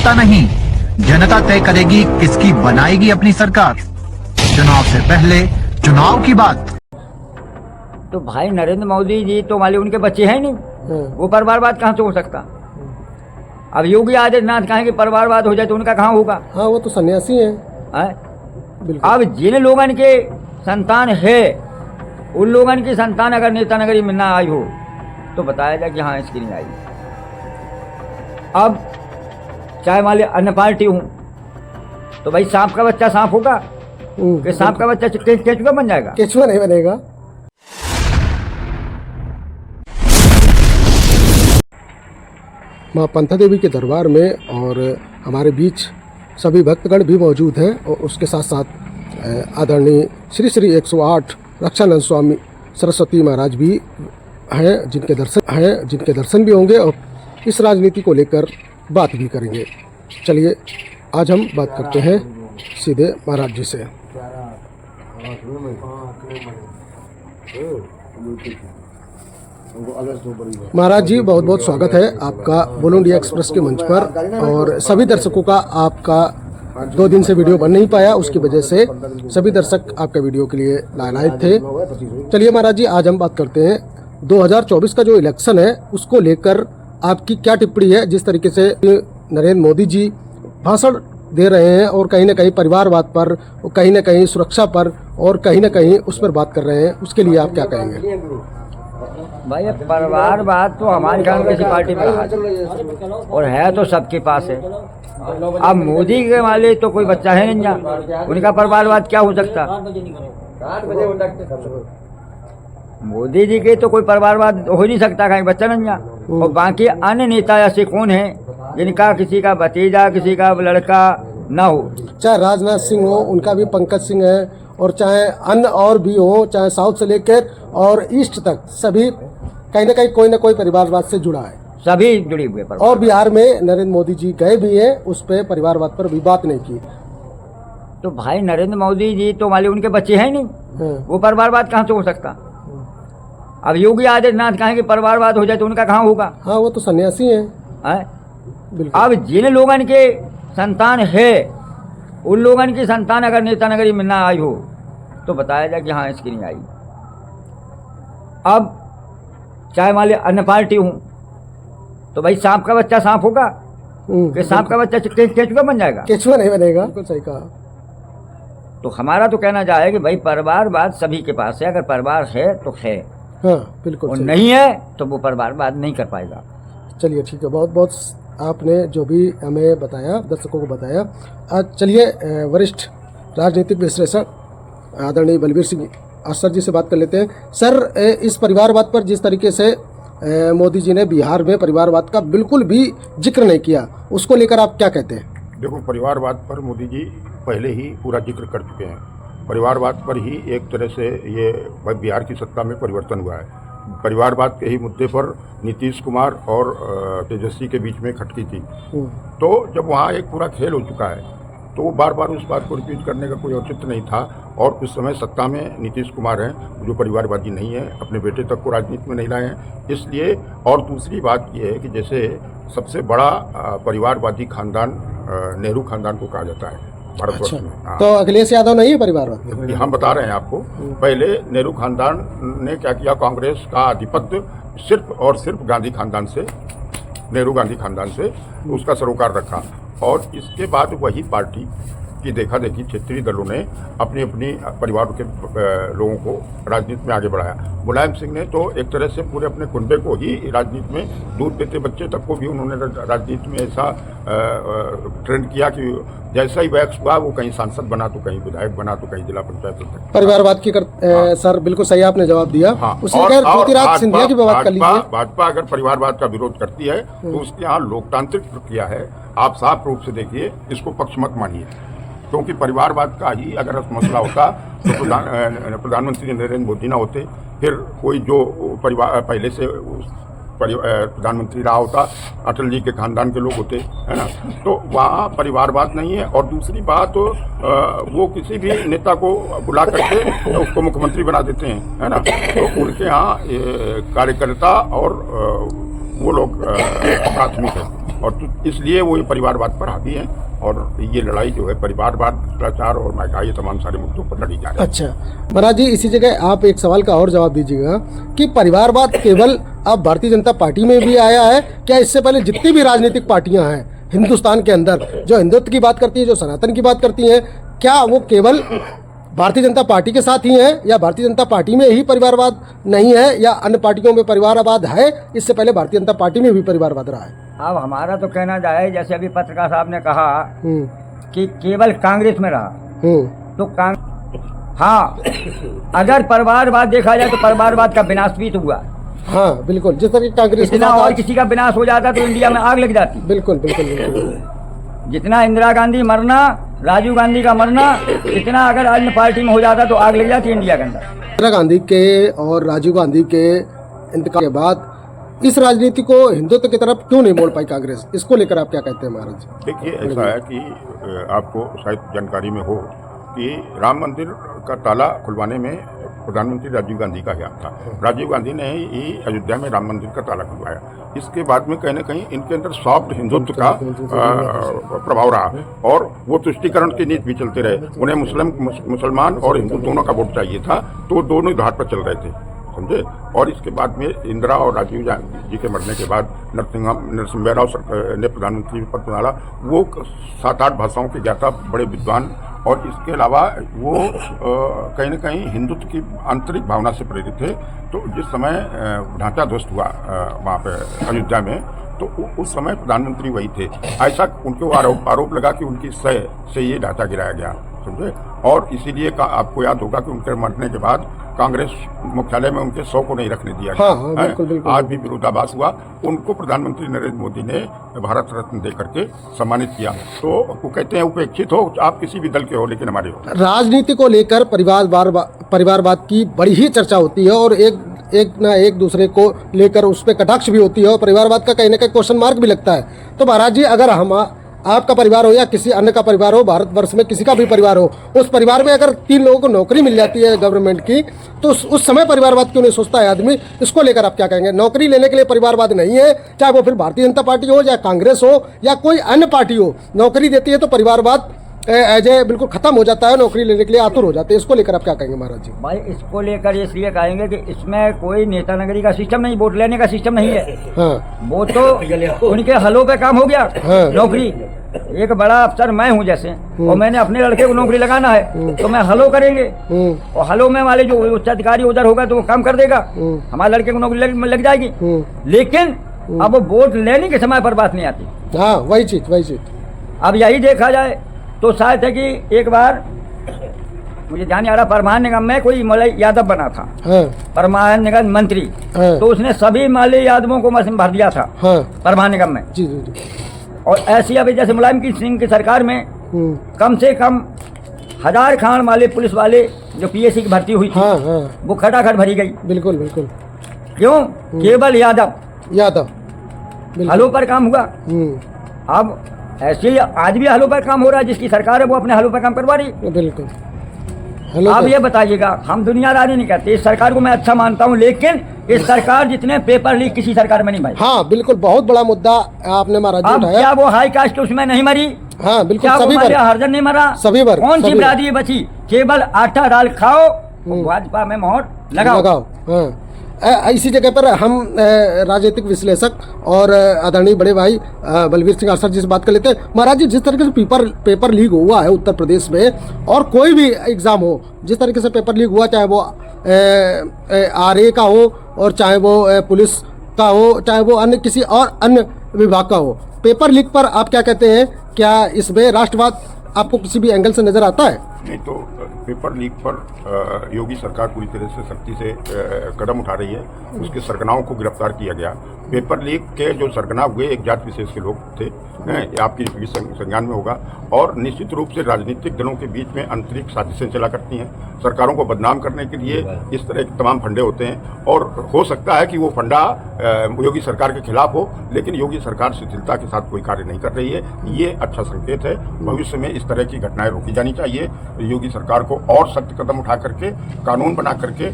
जनता नहीं, जनता तय करेगी किसकी बनाएगी अपनी सरकार। चुनाव से पहले चुनाव की बात। तो भाई नरेंद्र मोदी जी तो वाले उनके बच्चे हैं नहीं, वो परिवारवाद कहाँ से हो सकता। अब योगी आदित्यनाथ कहेंगे परिवारवाद हो जाए तो उनका कहाँ होगा। हाँ, वो तो सन्यासी हैं। अब जिन लोगन के संतान है उन लोगन की संतान अगर नेता नगरी में ना आई हो तो बताया जाए कि हाँ इसकी नहीं आई। अब चाहे मान लिया अन्य पार्टी हूँ तो भाई सांप का बच्चा सांप होगा कि सांप का बच्चा केचुआ बन जाएगा। केचुआ नहीं बनेगा। माँ पंथा देवी के दरबार में और हमारे बीच सभी भक्तगण भी मौजूद हैं और उसके साथ साथ आदरणीय श्री श्री 108 रक्षानंद स्वामी सरस्वती महाराज भी हैं जिनके दर्शन भी होंगे और इस राजनीति को लेकर बात भी करेंगे। चलिए आज हम बात करते हैं सीधे महाराज जी से। महाराज जी, बहुत बहुत स्वागत है आपका बोलो इंडिया एक्सप्रेस के मंच पर। और सभी दर्शकों का आपका 2 दिन से वीडियो बन नहीं पाया, उसकी वजह से सभी दर्शक आपके वीडियो के लिए लाइव थे। चलिए महाराज जी, आज हम बात करते हैं 2024 का जो इलेक्शन है उसको लेकर आपकी क्या टिप्पणी है। जिस तरीके से नरेंद्र मोदी जी भाषण दे रहे हैं और कहीं ना कहीं परिवारवाद पर, कहीं ना कहीं सुरक्षा पर और कहीं ना कहीं उस पर बात कर रहे हैं, उसके लिए आप क्या कहेंगे। भाई परिवारवाद तो हमारे यहाँ किसी पार्टी में रहा और है तो सबके पास है। अब मोदी के वाले तो कोई बच्चा है नहीं जहाँ, उनका परिवारवाद क्या हो सकता। मोदी जी के तो कोई परिवारवाद हो नहीं सकता, कहीं बच्चा नहीं जहाँ। और बाकी अन्य नेता ऐसे कौन हैं जिनका किसी का भतीजा किसी का लड़का ना हो। चाहे राजनाथ सिंह हो, उनका भी पंकज सिंह है, और चाहे अन्य और भी हो, चाहे साउथ से लेकर और ईस्ट तक सभी कहीं ना कोई परिवारवाद से जुड़ा है, सभी जुड़े हुए। और बिहार में नरेंद्र मोदी जी गए भी हैं, उस पर परिवारवाद पर भी बात नहीं की। तो भाई नरेंद्र मोदी जी तो वाले उनके बच्चे हैं नहीं, वो परिवारवाद कहाँ से हो सकता। अब योगी आदित्यनाथ कहेंगे परिवारवाद हो जाए तो उनका कहाँ होगा। हाँ, वो तो सन्यासी हैं। अब जिन लोगन के संतान है उन लोगन की संतान अगर नेता नगरी में ना आई हो तो बताया जाए कि हाँ इसकी नहीं आई। अब चाहे मान लिया अन्य पार्टी हूँ तो भाई सांप का बच्चा सांप होगा कि सांप का बच्चा केचुआ बन जाएगा। केचुआ नहीं बनेगा। बिल्कुल सही कहा। तो हमारा तो कहना जाए कि भाई परिवारवाद सभी के पास है, अगर परिवार है तो है। हाँ, बिल्कुल। और नहीं है तो वो परिवारवाद नहीं कर पाएगा। चलिए ठीक है, बहुत बहुत आपने जो भी हमें बताया, दर्शकों को बताया। आज चलिए वरिष्ठ राजनीतिक विश्लेषक आदरणीय बलबीर सिंह सर जी से बात कर लेते हैं। सर, इस परिवारवाद पर जिस तरीके से मोदी जी ने बिहार में परिवारवाद का बिल्कुल भी जिक्र नहीं किया, उसको लेकर आप क्या कहते हैं। देखो, परिवारवाद पर मोदी जी पहले ही पूरा जिक्र कर चुके हैं। परिवारवाद पर ही एक तरह से ये बिहार की सत्ता में परिवर्तन हुआ है। परिवारवाद के ही मुद्दे पर नीतीश कुमार और तेजस्वी के बीच में खटकी थी। तो जब वहाँ एक पूरा खेल हो चुका है तो वो बार बार उस बात को रिपीट करने का कोई औचित्य नहीं था। और उस समय सत्ता में नीतीश कुमार हैं जो परिवारवादी नहीं है, अपने बेटे तक को राजनीति में नहीं लाए हैं, इसलिए। और दूसरी बात ये है कि जैसे सबसे बड़ा परिवारवादी खानदान नेहरू खानदान को कहा जाता है भारतवर्ष में। तो अखिलेश यादव नहीं है परिवारवाद। हम बता रहे हैं आपको, पहले नेहरू खानदान ने क्या किया, कांग्रेस का आधिपत्य सिर्फ और सिर्फ गांधी खानदान से, नेहरू गांधी खानदान से उसका सरोकार रखा। और इसके बाद वही पार्टी की देखा देखी क्षेत्रीय दलों ने अपनी अपनी परिवार के लोगों को राजनीति में आगे बढ़ाया। मुलायम सिंह ने तो एक तरह से पूरे अपने कुनबे को ही राजनीति में, दूध देते बच्चे तक को भी उन्होंने राजनीति में ऐसा ट्रेंड किया कि जैसा ही वैक्स हुआ वो कहीं सांसद बना तो कहीं विधायक बना तो कहीं जिला पंचायत परिवारवाद की सर बिल्कुल सही आपने जवाब दिया। ज्योतिरादित्य सिंधिया की बात कर लीजिए। भाजपा अगर परिवारवाद का विरोध करती है तो उसके यहाँ लोकतांत्रिक प्रक्रिया है। आप साफ रूप से देखिए, इसको पक्ष मत मानिए, क्योंकि परिवारवाद का ही अगर मसला होता तो प्रधानमंत्री नरेंद्र मोदी ना होते, फिर कोई जो परिवार पहले से प्रधानमंत्री रहा होता, अटल जी के खानदान के लोग होते, है ना। तो वहाँ परिवारवाद नहीं है। और दूसरी बात, वो किसी भी नेता को बुला करके उसको मुख्यमंत्री बना देते हैं, है ना। तो उनके यहाँ कार्यकर्ता और वो लोग प्राथमिक है। और तो इसलिए वो ये परिवारवाद पर हावी हैं और ये लड़ाई जो है परिवारवाद, भ्रष्टाचार और महंगाई तमाम सारे मुद्दों पर लड़ी जा रही है। अच्छा महाराज जी, इसी जगह आप एक सवाल का और जवाब दीजिएगा कि परिवारवाद केवल अब भारतीय जनता पार्टी में भी आया है क्या? इससे पहले जितनी भी राजनीतिक पार्टियां हैं हिंदुस्तान के अंदर, जो हिंदुत्व की बात करती है, जो सनातन की बात करती हैं, क्या वो केवल भारतीय जनता पार्टी के साथ ही है या भारतीय जनता पार्टी में ही परिवारवाद नहीं है या अन्य पार्टियों में परिवारवाद है? इससे पहले भारतीय जनता पार्टी में भी परिवारवाद रहा है। अब हमारा तो कहना जाए, जैसे अभी पत्रकार साहब ने कहा कि केवल कांग्रेस में रहा, तो हाँ, अगर परिवारवाद देखा जाए तो परिवारवाद का विनाश भी तो हुआ। हाँ बिल्कुल, जिस तरह कांग्रेस इतना और किसी का विनाश हो जाता तो इंडिया में आग लग जाती। बिल्कुल बिल्कुल बिल्कुल। जितना इंदिरा गांधी मरना, राजीव गांधी का मरना, इतना अगर अन्य पार्टी में हो जाता तो आग लग जाती इंडिया के अंदर। इंदिरा गांधी के और राजीव गांधी के इंतकाल के बाद इस राजनीति को हिंदुत्व की तरफ क्यों नहीं मोड़ पाई कांग्रेस? इसको लेकर आप क्या कहते हैं महाराज? देखिए, ऐसा है कि आपको शायद जानकारी में हो कि राम मंदिर का ताला खुलवाने में प्रधानमंत्री राजीव गांधी का हाथ था। राजीव गांधी ने ही अयोध्या में राम मंदिर का ताला खुलवाया। इसके बाद में कहीं ना कहीं इनके अंदर सॉफ्ट हिंदुत्व का प्रभाव रहा और वो तुष्टीकरण की नीति भी चलते रहे। उन्हें मुसलमान और हिंदू दोनों का वोट चाहिए था, तो दोनों ही धार पर चल रहे थे, समझे। और इसके बाद में इंदिरा और राजीव जी के मरने के बाद नरसिम्हा राव ने प्रधानमंत्री पद संभाला। वो 7-8 भाषाओं के ज्ञाता, बड़े विद्वान, और इसके अलावा वो कहीं न कहीं हिंदुत्व की आंतरिक भावना से प्रेरित थे। तो जिस समय ढांचा ध्वस्त हुआ वहाँ पे अयोध्या में, तो उस समय प्रधानमंत्री वही थे। ऐसा उनको आरोप लगा कि उनकी सह से ये ढांचा गिराया गया, समझे। और इसीलिए आपको याद होगा कि उनके मरने के बाद कांग्रेस मुख्यालय में उनके 100 को नहीं रखने दिया गया। हाँ, बिल्कुल, बिल्कुल। आज भी विरोधाभास हुआ। उनको प्रधानमंत्री नरेंद्र मोदी ने भारत रत्न दे करके सम्मानित किया। तो वो कहते हैं उपेक्षित हो आप किसी भी दल के हो, लेकिन हमारे हो। राजनीति को लेकर परिवारवाद की बड़ी ही चर्चा होती है और एक ना एक दूसरे को लेकर उस पर कटाक्ष भी होती है और परिवारवाद का कहीं ना कहीं क्वेश्चन मार्क भी लगता है। तो महाराज जी, अगर हम आपका परिवार हो या किसी अन्य का परिवार हो, भारतवर्ष में किसी का भी परिवार हो, उस परिवार में अगर 3 लोगों को नौकरी मिल जाती है गवर्नमेंट की, तो उस समय परिवारवाद क्यों नहीं सोचता है आदमी? इसको लेकर आप क्या कहेंगे? नौकरी लेने के लिए परिवारवाद नहीं है, चाहे वो फिर भारतीय जनता पार्टी हो या कांग्रेस हो या कोई अन्य पार्टी हो, नौकरी देती है तो परिवारवाद एज ए बिल्कुल खत्म हो जाता है, नौकरी लेने के लिए आतुर हो जाते हैं। इसको लेकर आप क्या कहेंगे महाराज जी? भाई, इसको लेकर इसलिए कहेंगे कि इसमें कोई नेता नगरी का सिस्टम नहीं, वोट लेने का सिस्टम नहीं है। हाँ। वो तो उनके हलों पे काम हो गया। हाँ। नौकरी, एक बड़ा अफसर मैं हूँ जैसे, और मैंने अपने लड़के को नौकरी लगाना है, तो मैं हलो करेंगे, और हलो में वाले जो उच्च अधिकारी उधर होगा तो वो काम कर देगा, हमारे लड़के को नौकरी लग जाएगी। लेकिन अब वो वोट लेने के समय पर बात नहीं आती। हाँ, वही चीज। अब यही देखा जाए तो शायद है कि एक बार मुझे ध्यान नहीं आ रहा, परमान निगम में कोई मलय यादव बना था। हाँ। परमान निगम मंत्री। हाँ। तो उसने सभी मलय यादवों को मशीन भर दिया था। हाँ। परमान निगम में। जी। और ऐसी अभी जैसे मुलायम सिंह की सरकार में कम से कम 1000 खान वाले पुलिस वाले जो पीएससी की भर्ती हुई थी, हाँ। वो खटाखट भरी गई। बिल्कुल। क्यों? केवल यादव हलों पर काम हुआ। अब ऐसे ही आज भी हलों पर काम हो रहा है, जिसकी सरकार है वो अपने हलों पर काम करवा रही है। बिल्कुल। आप ये बताइएगा, हम दुनियादारी नहीं करते, इस सरकार को मैं अच्छा मानता हूँ, लेकिन इस सरकार जितने पेपर लीक किसी सरकार में नहीं भाई। हाँ बिल्कुल, बहुत बड़ा मुद्दा आपने महाराज जी उठाया। क्या वो हाई कास्ट उसमें नहीं मरी? हाँ बिल्कुल, क्या सभी वो हरजन नहीं मरा? सभी वर्ग। कौन सी बिरादरी बची? केवल आटा दाल खाओ, भाजपा में मोहर लगाओ। हाँ। इसी जगह पर हम राजनीतिक विश्लेषक और आदरणीय बड़े भाई बलवीर सिंह आसर जी से बात कर लेते हैं। महाराज जी, जिस तरीके से पेपर लीक हुआ है उत्तर प्रदेश में, और कोई भी एग्जाम हो, जिस तरीके से पेपर लीक हुआ, चाहे वो RA का हो और चाहे वो पुलिस का हो, चाहे वो अन्य किसी और अन्य विभाग का हो, पेपर लीक पर आप क्या कहते हैं? क्या इसमें राष्ट्रवाद आपको किसी भी एंगल से नजर आता है? नहीं, तो पेपर लीक पर योगी सरकार पूरी तरह से सख्ती से कदम उठा रही है। उसके सरगनाओं को गिरफ्तार किया गया। पेपर लीक के जो सरगना हुए एक जात विशेष के लोग थे, आपकी संज्ञान में होगा। और निश्चित रूप से राजनीतिक दलों के बीच में आंतरिक साजिशें चला करती हैं। सरकारों को बदनाम करने के लिए इस तरह के तमाम फंडे होते हैं, और हो सकता है कि वो फंडा योगी सरकार के खिलाफ हो, लेकिन योगी सरकार शिथिलता के साथ कोई कार्य नहीं कर रही है। ये अच्छा संकेत है। भविष्य में इस तरह की घटनाएं रोकी जानी चाहिए। योगी सरकार को और सख्त कदम उठा करके, कानून बना करके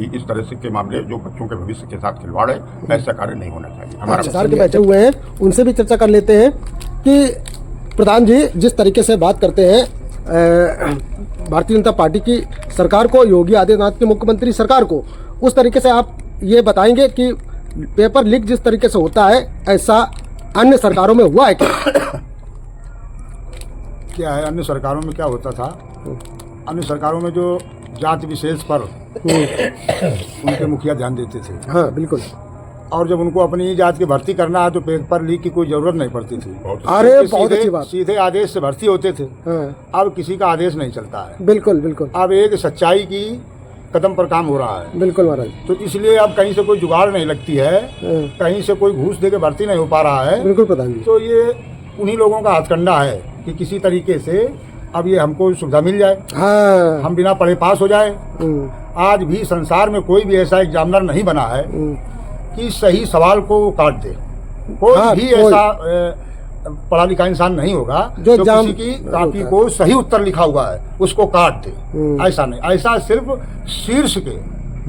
इस तरह से के मामले जो बच्चों के भविष्य के साथ खिलवाड़ है, ऐसा कार्य नहीं होना चाहिए। हमारा सरकार के बैठे हुए हैं, उनसे भी चर्चा कर लेते हैं कि प्रधान जी जिस तरीके से बात करते हैं भारतीय जनता पार्टी की सरकार को, योगी आदित्यनाथ की मुख्यमंत्री सरकार को, उस तरीके से आप ये बताएंगे कि पेपर लीक जिस तरीके से होता है ऐसा अन्य सरकारों में हुआ है क्या है? अन्य सरकारों में क्या होता था? अन्य सरकारों में जो जाति विशेष पर उनके मुखिया ध्यान देते थे। हाँ बिल्कुल। और जब उनको अपनी जात की भर्ती करना है तो पेपर लीक की कोई जरूरत नहीं पड़ती थी। अरे बहुत अच्छी बात। सीधे आदेश से भर्ती होते थे। हाँ। अब किसी का आदेश नहीं चलता है। बिल्कुल बिल्कुल। अब एक सच्चाई की कदम पर काम हो रहा है। बिल्कुल महाराज। तो इसलिए अब कहीं से कोई जुगाड़ नहीं लगती है, कहीं से कोई घूस दे के भर्ती नहीं हो पा रहा है। बिल्कुल प्रधान जी। तो ये उन्हीं लोगों का हथकंडा है कि किसी तरीके से अब ये हमको सुविधा मिल जाए। हाँ। हम बिना पढ़े पास हो जाए। आज भी संसार में कोई भी ऐसा एग्जामिनर नहीं बना है कि सही सवाल को वो काट दे। कोई भी ऐसा पढ़ा लिखा इंसान नहीं होगा जो किसी की कॉपी को सही उत्तर लिखा हुआ है उसको काट दे। ऐसा नहीं, ऐसा सिर्फ शीर्ष के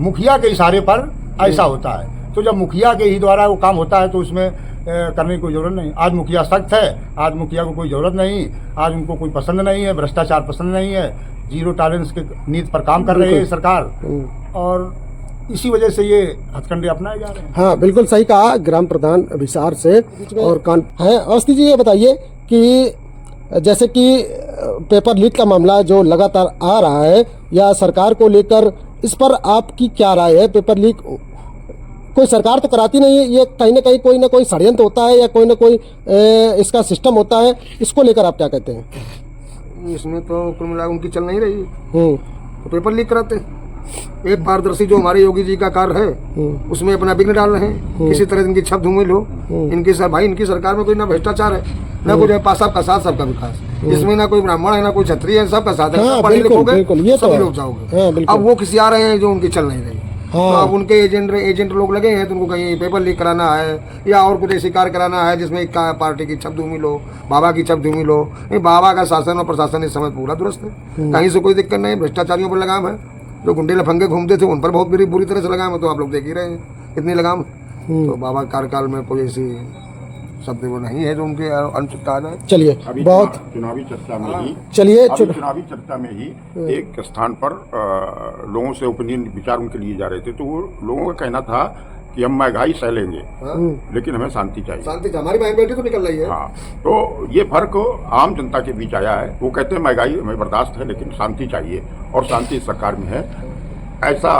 मुखिया के इशारे पर ऐसा होता है। तो जब मुखिया के ही द्वारा वो काम होता है तो उसमें करने की कोई जरूरत नहीं। आज मुखिया सख्त है, आज मुखिया को कोई जरूरत नहीं, आज उनको कोई पसंद नहीं है, भ्रष्टाचार पसंद नहीं है, जीरो टॉलरेंस के नीति पर काम कर रही है सरकार, और इसी वजह से ये हथकंडे अपनाए जा रहे हैं। हाँ बिल्कुल सही कहा ग्राम प्रधान विसार से। और कान है अवस्थी जी, ये बताइए कि जैसे कि पेपर लीक का मामला जो लगातार आ रहा है या सरकार को लेकर, इस पर आपकी क्या राय है? पेपर लीक कोई सरकार तो कराती नहीं है, ये कहीं ना कोई षड्यंत्र होता है या कोई ना कोई इसका सिस्टम होता है, इसको लेकर आप क्या कहते हैं? इसमें तो कुल मिला उनकी चल नहीं रही, तो पेपर लीक कराते। एक पारदर्शी जो हमारे योगी जी का कार्य है उसमें अपना विघ्न डाल रहे हैं। किसी तरह इनकी छप धूमिल हो। इनकी इनकी सरकार में कोई ना भ्रष्टाचार है, ना कोई सबका साथ सबका विकास। इसमें ना कोई ब्राह्मण है, ना कोई क्षत्रिय है, सबका साथ है। पढ़े लिखोगे सभी लोग जाओगे। अब वो किसी आ रहे हैं जो उनकी चल नहीं रही। तो अब उनके एजेंट लोग लगे हैं तो उनको कहीं पेपर लीक कराना है या और कुछ ऐसी कार्य कराना है जिसमें एक पार्टी की छप धूमिल हो, बाबा की छप धूमिल हो। बाबा का शासन और प्रशासन इस समय पूरा दुरुस्त है, कहीं से कोई दिक्कत नहीं। भ्रष्टाचारियों पर लगाम है, जो गुंडे लफंगे घूमते थे उन पर बहुत बुरी तरह से लगाम है। तो आप लोग देख ही रहे हैं कितनी लगाम। तो बाबा कार्यकाल में कोई ऐसी शब्द वो नहीं है जो उनके अनुचित आ जाए। चलिए बहुत चुनावी चर्चा में ही चुनावी चर्चा में ही एक स्थान पर लोगों से ओपिनियन विचार उनके लिए जा रहे थे, तो वो लोगों का कहना था कि हम महंगाई सह लेंगे लेकिन हमें शांति चाहिए। शांति, हमारी बहन बेटी तो निकल रही है। हाँ, तो ये फर्क आम जनता के बीच आया है। वो कहते हैं महंगाई हमें बर्दाश्त है लेकिन शांति चाहिए, और शांति सरकार में है, ऐसा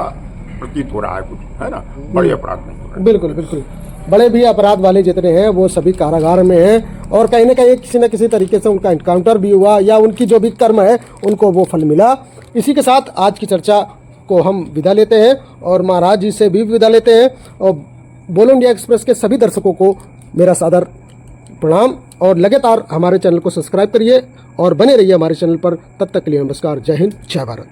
प्रतीत हो रहा है कुछ, है ना। बड़े अपराध नहीं हो रहे। बिल्कुल बिल्कुल। बड़े भी अपराध वाले जितने हैं वो सभी कारागार में हैं, और कहीं ना कहीं किसी न किसी तरीके से उनका एनकाउंटर भी हुआ या उनकी जो भी कर्म है उनको वो फल मिला। इसी के साथ आज की चर्चा को हम विदा लेते हैं और महाराज जी से भी विदा लेते हैं। और बोलो इंडिया एक्सप्रेस के सभी दर्शकों को मेरा सादर प्रणाम, और लगातार हमारे चैनल को सब्सक्राइब करिए और बने रहिए हमारे चैनल पर। तब तक के लिए नमस्कार, जय हिंद, जय भारत।